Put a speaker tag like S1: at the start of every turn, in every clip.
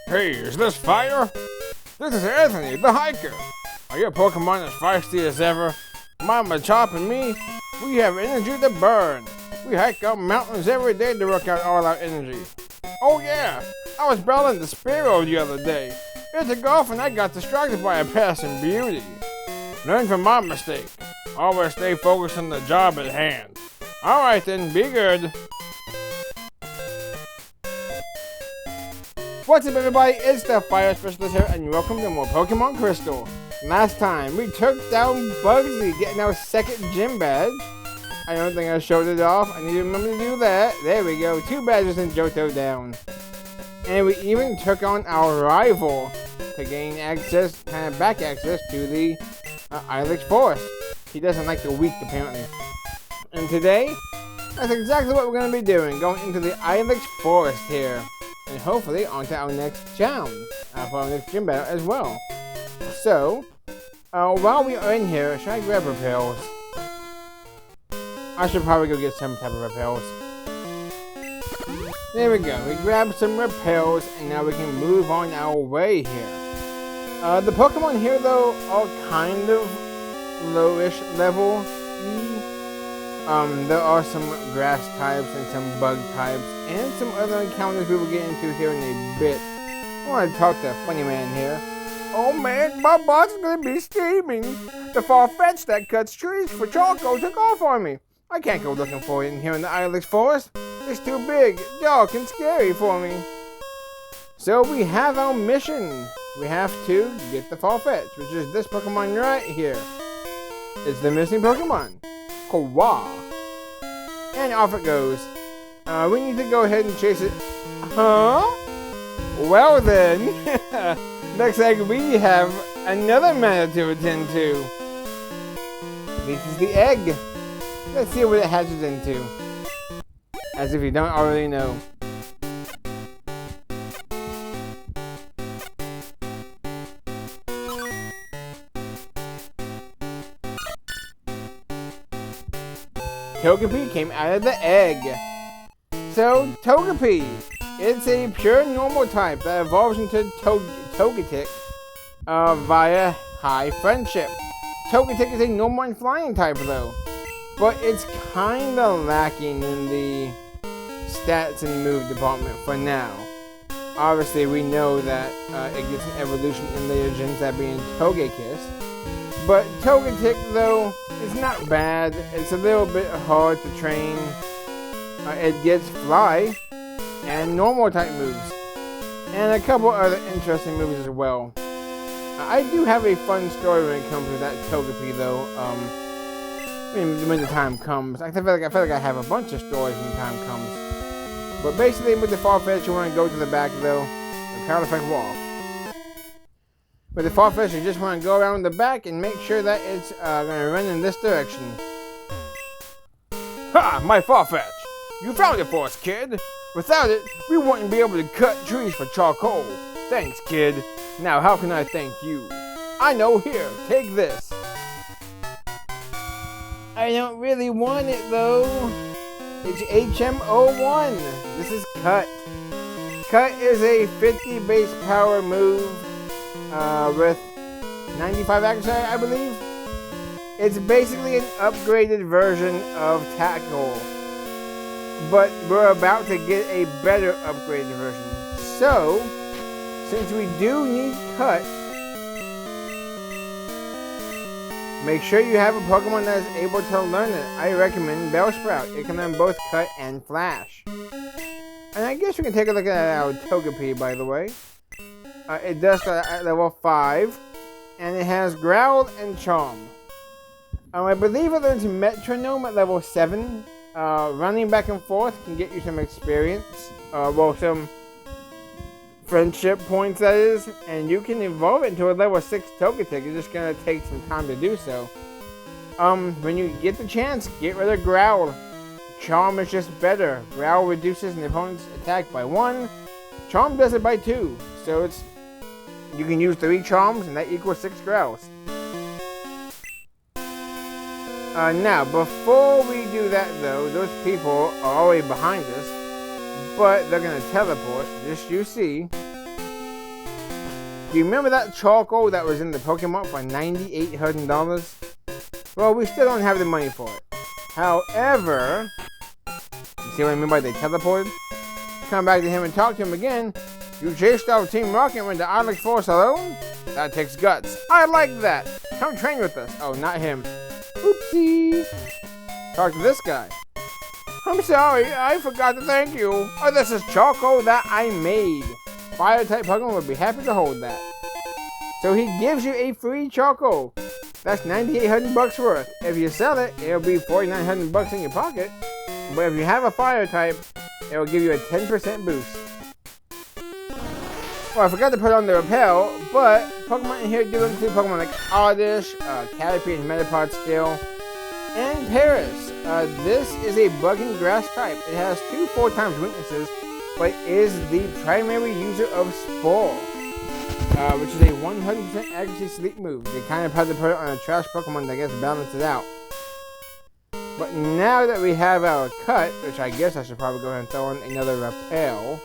S1: Hey, is this fire? This is Anthony, the hiker. Are your Pokemon as feisty as ever? Mama Chop and me, we have energy to burn. We hike up mountains every day to work out all our energy. Oh yeah, I was battling the Sparrow the other day. It took off and I got distracted by a passing beauty. Learn from my mistake. Always stay focused on the job at hand. Alright then, be good. What's up everybody, it's the Fire Specialist here and welcome to more Pokemon Crystal. Last time, we took down Bugsy, getting our second gym badge. I don't think I showed it off, I need to remember to do that. There we go, 2 badges and Johto down. And we even took on our rival to gain access, back access to the Ilex Forest. He doesn't like the weak apparently. And today, that's exactly what we're going to be doing, going into the Ilex Forest here. And hopefully onto our next town, for our next gym battle as well. So, while we are in here, should I grab repels? I should probably go get some type of repels. There we go, we grabbed some repels, and now we can move on our way here. The Pokemon here though, are kind of lowish level. There are some grass types and some bug types and some other encounters we will get into here in a bit. I want to talk to Funny Man here. Oh man, my boss is going to be steaming. The Farfetch that cuts trees for charcoal took off on me. I can't go looking for it in here in the Ilex Forest. It's too big, dark, and scary for me. So we have our mission. We have to get the Farfetch, which is this Pokemon right here. It's the missing Pokemon. Kawa. And off it goes. We need to go ahead and chase it. Huh? Well then. Looks like we have another matter to attend to. This is the egg. Let's see what it hatches into. As if you don't already know. Togepi came out of the egg. So, Togepi, it's a pure normal type that evolves into Togetic via high friendship. Togetic is a normal and flying type though, but it's kinda lacking in the stats and move department for now. Obviously, we know that it gets an evolution in Legends, that being Togekiss. But Togetic, though, is not bad. It's a little bit hard to train. It gets Fly and normal type moves. And a couple other interesting moves as well. I do have a fun story when it comes to that Togepi, though. When the time comes. I feel like I have a bunch of stories when the time comes. But basically, with the Farfetch, you want to go to the back, though. The power effect will off. With the Farfetch, you just want to go around the back and make sure that it's going to run in this direction. Ha! My Farfetch! You found it for us, kid! Without it, we wouldn't be able to cut trees for charcoal. Thanks, kid. Now, how can I thank you? I know, here, take this. I don't really want it, though. It's HM01. This is Cut. Cut is a 50 base power move. With 95 accuracy, I believe. It's basically an upgraded version of Tackle, but we're about to get a better upgraded version. So, since we do need Cut, make sure you have a Pokemon that is able to learn it. I recommend Bellsprout. It can learn both Cut and Flash. And I guess we can take a look at our Togepi, by the way. It does start at level 5, and it has Growl and Charm. I believe it learns Metronome at level 7. Running back and forth can get you some experience, some friendship points that is, and you can evolve it into a level 6 Togetic. It's just going to take some time to do so. When you get the chance, get rid of Growl. Charm is just better. Growl reduces an opponent's attack by 1. Charm does it by 2. So you can use 3 Charms, and that equals 6 Growls. Now, before we do that, though, those people are already behind us, but they're going to teleport, just you see. Do you remember that charcoal that was in the Pokemon for $9,800? Well, we still don't have the money for it. However, you see what I mean by they teleported? Come back to him and talk to him again. You chased off Team Rocket and went to Ilex Forest alone? That takes guts. I like that. Come train with us. Oh, not him. Oopsie. Talk to this guy. I'm sorry, I forgot to thank you. Oh, this is charcoal that I made. Fire-type Pokemon would be happy to hold that. So he gives you a free charcoal. That's $9,800 worth. If you sell it, it'll be $4,900 in your pocket. But if you have a fire type, it'll give you a 10% boost. Well, I forgot to put on the repel, but Pokemon in here do include Pokemon like Oddish, Caterpie and Metapod still, and Paris. This is a bug and grass type. It has 2 4x weaknesses, but is the primary user of Spore, which is a 100% accuracy sleep move. They kind of had to put it on a trash Pokemon that gets balance it out. But now that we have our cut, which I guess I should probably go ahead and throw in another repel.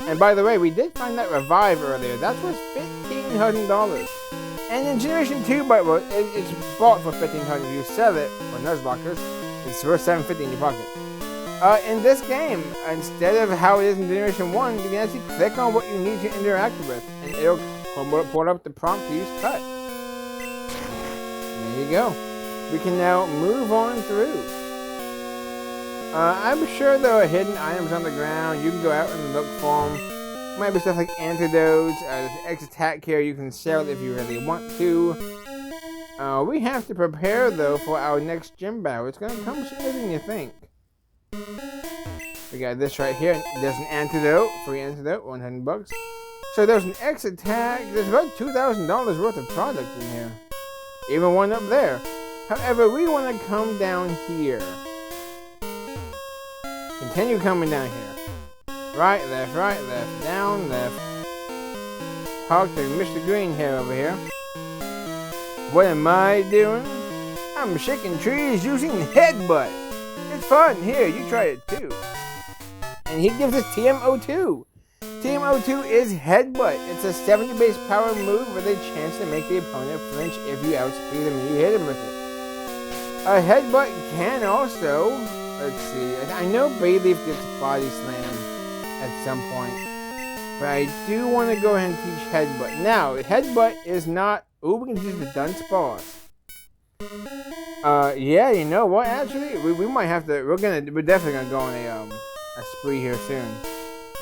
S1: And by the way, we did find that revive earlier. That was $1,500. And in Generation 2, but it's bought for $1,500. If you sell it for Nuzlockers, it's worth $750 in your pocket. In this game, instead of how it is in Generation 1, you can actually click on what you need to interact with, and it'll pull up the prompt to use cut. There you go. We can now move on through. I'm sure there are hidden items on the ground. You can go out and look for them. Might be stuff like antidotes, X attack here you can sell if you really want to. We have to prepare though for our next gym battle. It's gonna come sooner than you think. We got this right here. There's an antidote, free antidote, $100. So there's an X attack. There's about $2,000 worth of product in here. Even one up there. However, we want to come down here. Continue coming down here. Right, left, down, left. Talk to Mr. Green Hair over here. What am I doing? I'm shaking trees using Headbutt. It's fun. Here, you try it too. And he gives us TM02. TM02 is Headbutt. It's a 70 base power move with a chance to make the opponent flinch if you outspeed him and you hit him with it. A Headbutt can also, let's see, I know Bayleaf gets Body Slam at some point, but I do want to go ahead and teach Headbutt. Now, Headbutt is not, ooh, we can teach the Dunsparce. Yeah, you know what, actually, we might have to, we're definitely gonna go on a spree here soon,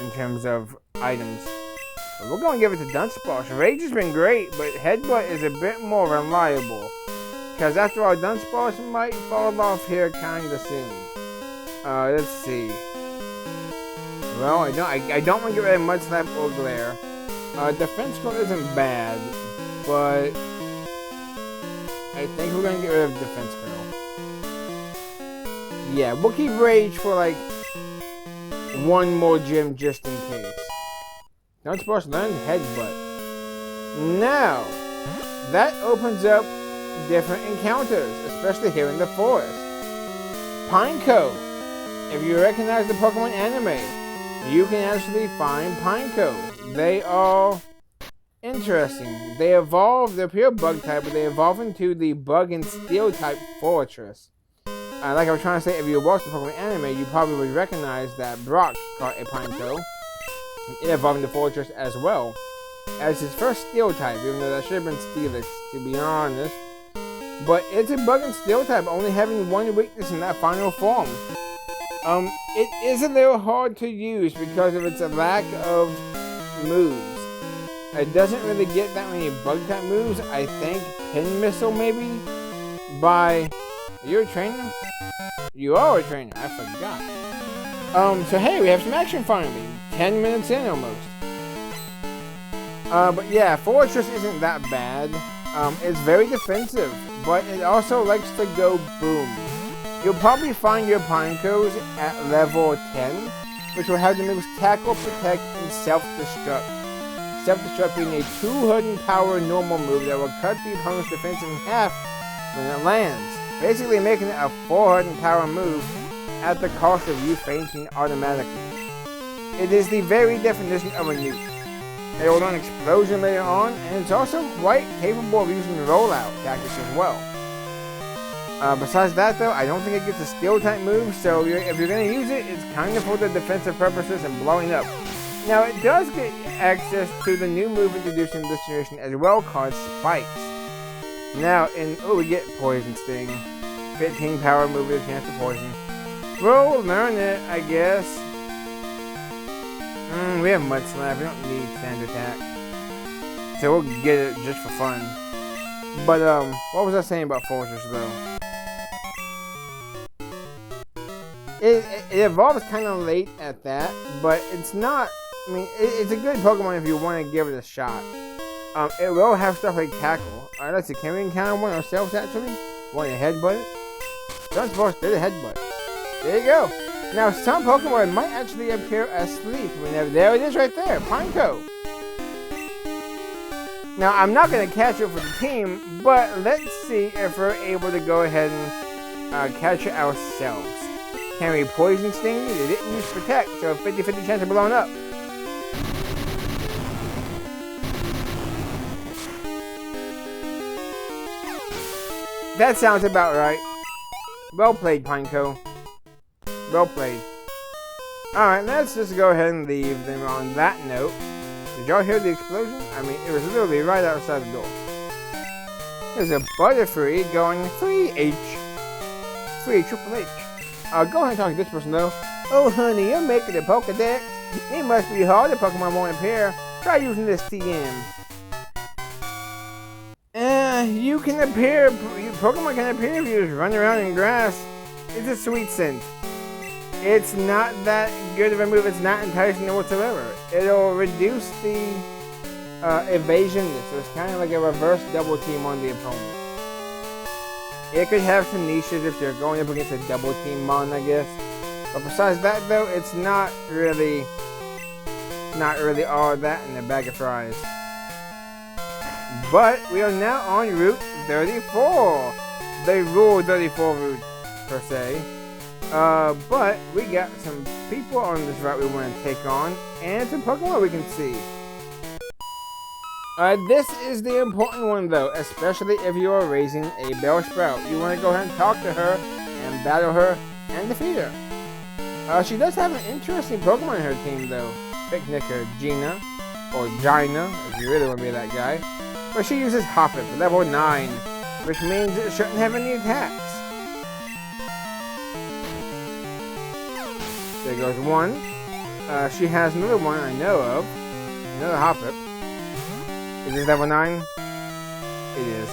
S1: in terms of items. But we're gonna give it to Dunsparce. Rage has been great, but Headbutt is a bit more reliable. Because after all, Dunsparce might fall off here kinda soon. Let's see. Well, I don't want to get rid of Mud Slap or Glare. Defense Curl isn't bad, but I think we're gonna get rid of Defense Curl. Yeah, we'll keep Rage for like one more gym just in case. Dunsparce learned Headbutt. Now, that opens up different encounters, especially here in the forest. Pineco. If you recognize the Pokemon anime, you can actually find Pineco. They are interesting. They evolve, they're pure bug type, but they evolve into the bug and steel type Fortress. Like I was trying to say, if you watch the Pokemon anime, you probably would recognize that Brock caught a Pineco. It evolved into Fortress as well as his first steel type, even though that should have been Steelix, to be honest. But it's a bug and steel type, only having one weakness in that final form. It is a little hard to use because of its lack of moves. It doesn't really get that many bug type moves. I think Pin Missile maybe by... Are you a trainer? You are a trainer, I forgot. So hey, we have some action finally. 10 minutes in almost. But yeah, Fortress isn't that bad. It's very defensive, but it also likes to go boom. You'll probably find your Pinecos at level 10, which will have the moves Tackle, Protect, and Self-Destruct. Self-Destruct being a 200 power normal move that will cut the opponent's defense in half when it lands, basically making it a 400 power move at the cost of you fainting automatically. It is the very definition of a nuke. It will run explosion later on, and it's also quite capable of using rollout tactics as well. Besides that though, I don't think it gets a steel type move, so if you're going to use it, it's kind of for the defensive purposes and blowing up. Now it does get access to the new move introduced in this generation as well, called Spikes. Now, we get Poison Sting. 15 power move with a chance to poison. We'll learn it, I guess. We have Mud Slap, we don't need Sand Attack. So we'll get it just for fun. But, what was I saying about Fortress, though? It evolves kind of late at that, but it's not... I mean, it's a good Pokemon if you want to give it a shot. It will have stuff like Tackle. Alright, let's see, can we encounter one ourselves, actually? Want to headbutt it? Don't suppose to do the headbutt. There you go. Now, some Pokemon might actually appear asleep. There it is right there, Pineco. Now, I'm not going to catch it for the team, but let's see if we're able to go ahead and catch it ourselves. Can we Poison Sting? They didn't use Protect, so 50-50 chance of blowing up. That sounds about right. Well played, Pineco. Well played. Alright, let's just go ahead and leave them on that note. Did y'all hear the explosion? I mean, it was literally right outside the door. There's a Butterfree going free H. Free Triple H. Go ahead and talk to this person though. Oh honey, you're making a Pokedex? It must be hard if Pokemon won't appear. Try using this TM. You can appear, Pokemon can appear if you just run around in grass. It's a sweet scent. It's not that good of a move, it's not enticing whatsoever. It'll reduce the evasion, so it's kind of like a reverse double team on the opponent. It could have some niches if you're going up against a double team mon, I guess. But besides that though, it's not really all that in a bag of fries. But we are now on Route 34. The Rule 34 route, per se. But we got some people on this route we want to take on, and some Pokemon we can see. This is the important one though, especially if you are raising a Bellsprout. You want to go ahead and talk to her, and battle her, and defeat her. She does have an interesting Pokemon in her team though. Picnicker Gina, or Gina, if you really want to be that guy. But she uses Hoppip, level 9, which means it shouldn't have any attacks. There goes one. She has another one I know of. Another Hoppip. Is this level 9? It is.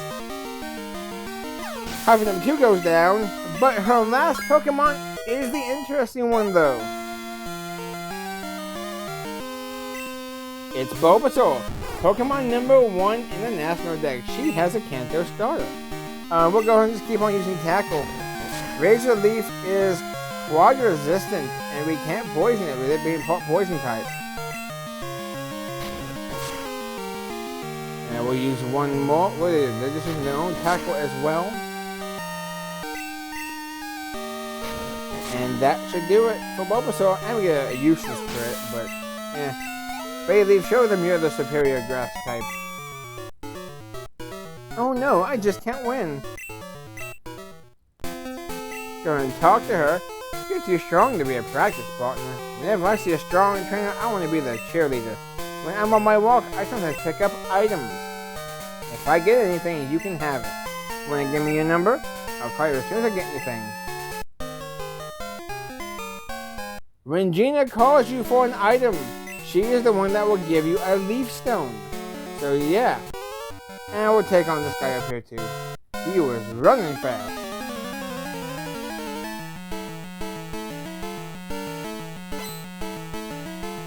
S1: Hoppip number 2 goes down, but her last Pokemon is the interesting one though. It's Bulbasaur. Pokemon number 1 in the National Deck. She has a Kanto starter. We'll go ahead and just keep on using Tackle. Razor Leaf is quad resistant, and we can't poison it with it being poison type. And we'll use one more. What is it? They're just using their own Tackle as well. And that should do it for Bulbasaur. And we get a useless crit, but eh. Bayleaf, show them you're the superior grass type. Oh no, I just can't win. Go and talk to her. You're too strong to be a practice partner. Whenever I see a strong trainer, I want to be the cheerleader. When I'm on my walk, I sometimes pick up items. If I get anything, you can have it. Want to give me your number? I'll call you as soon as I get anything. When Gina calls you for an item, she is the one that will give you a leaf stone. So yeah. And we'll take on this guy up here too. He was running fast.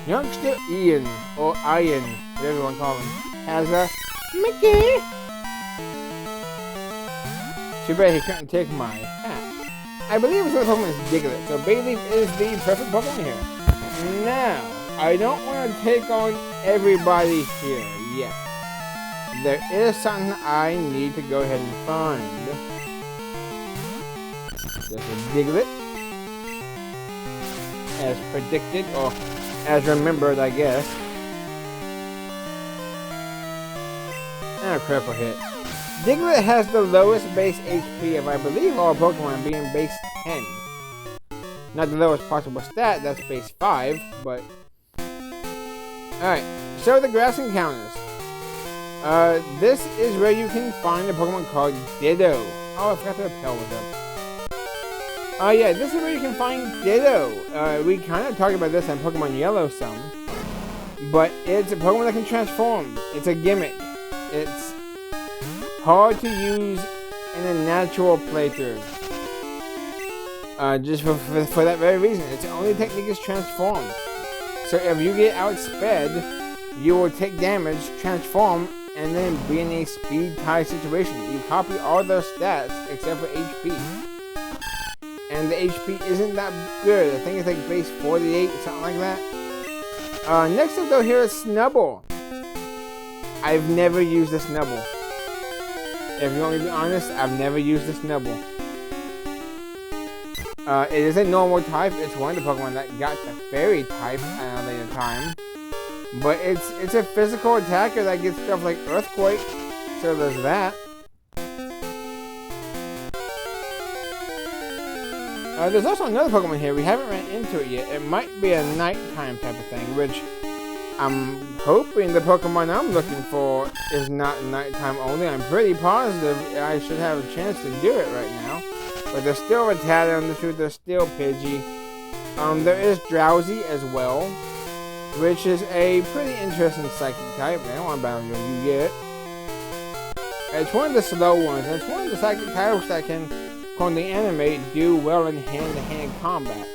S1: Youngster Ian, or Ian, whatever you want to call him, has a Mickey. Too bad he couldn't take my hat. I believe his other Pokemon is Diglett, so Bayleaf is the perfect Pokemon here. Now, I don't want to take on everybody here yet. There is something I need to go ahead and find. There's a Diglett. As predicted, or as remembered, I guess. And a critical hit. Diglett has the lowest base HP of, I believe, all Pokemon, being base 10. Not the lowest possible stat, that's base 5, but... Alright, so the grass encounters. This is where you can find a Pokemon called Ditto. Oh, I forgot the repel was up. Yeah, this is where you can find Ditto. We kind of talked about this on Pokemon Yellow some. But it's a Pokemon that can transform. It's a gimmick. It's hard to use in a natural playthrough. Just for that very reason. Its only technique is transform. So if you get outsped, you will take damage, transform, and then be in a speed tie situation. You copy all those stats except for HP. And the HP isn't that good. I think it's like base 48, something like that. Next up though, here is Snubbull. I've never used a Snubbull. If you want me to be honest, I've never used a Snubbull. It is a normal type. It's one of the Pokemon that got the fairy type at a later time. But it's a physical attacker that gets stuff like Earthquake. So there's that. There's also another Pokemon here. We haven't ran into it yet. It might be a nighttime type of thing, which I'm hoping the Pokemon I'm looking for is not nighttime only. I'm pretty positive I should have a chance to do it right now. But there's still Rattata on the truth. There's still Pidgey. There is Drowsy as well, which is a pretty interesting psychic type. I don't want to battle you yet. It's one of the slow ones. And it's one of the psychic types that can, on the anime, do well in hand-to-hand combat.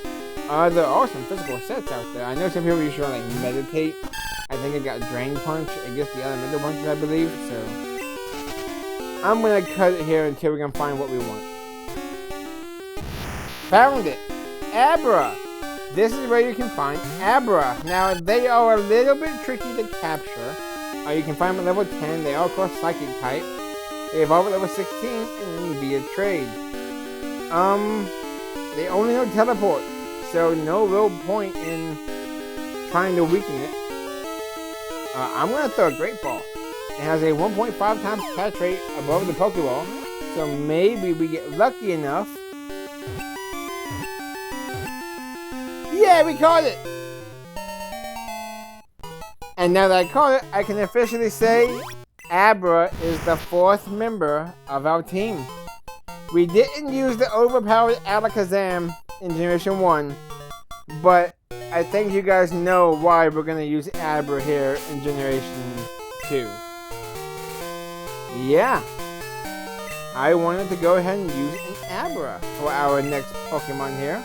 S1: There are some physical sets out there. I know some people usually like meditate. I think I got Drain Punch against the elemental punches, I believe. So I'm gonna cut it here until we can find what we want. Found it! Abra! This is where you can find Abra. Now, they are a little bit tricky to capture. You can find them at level 10. They are, of course, Psychic type. They evolve at level 16 and then via trade. They only know Teleport, so no real point in trying to weaken it. I'm going to throw a Great Ball. It has a 1.5 times catch rate above the Pokeball, so maybe we get lucky enough. Yeah, we caught it! And now that I caught it, I can officially say Abra is the 4th member of our team. We didn't use the overpowered Alakazam in Generation 1, but I think you guys know why we're going to use Abra here in Generation 2. Yeah. I wanted to go ahead and use an Abra for our next Pokemon here.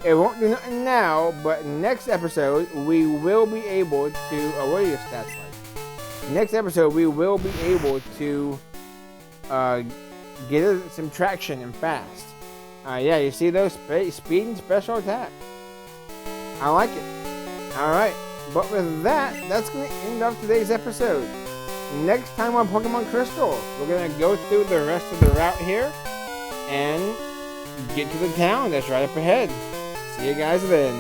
S1: It won't do nothing now, but next episode we will be able to... Oh, what are your stats like? Next episode we will be able to get some traction and fast. Yeah, you see those speed and special attack. I like it. Alright, but with that, that's going to end off today's episode. Next time on Pokemon Crystal, we're going to go through the rest of the route here and get to the town that's right up ahead. See you guys then.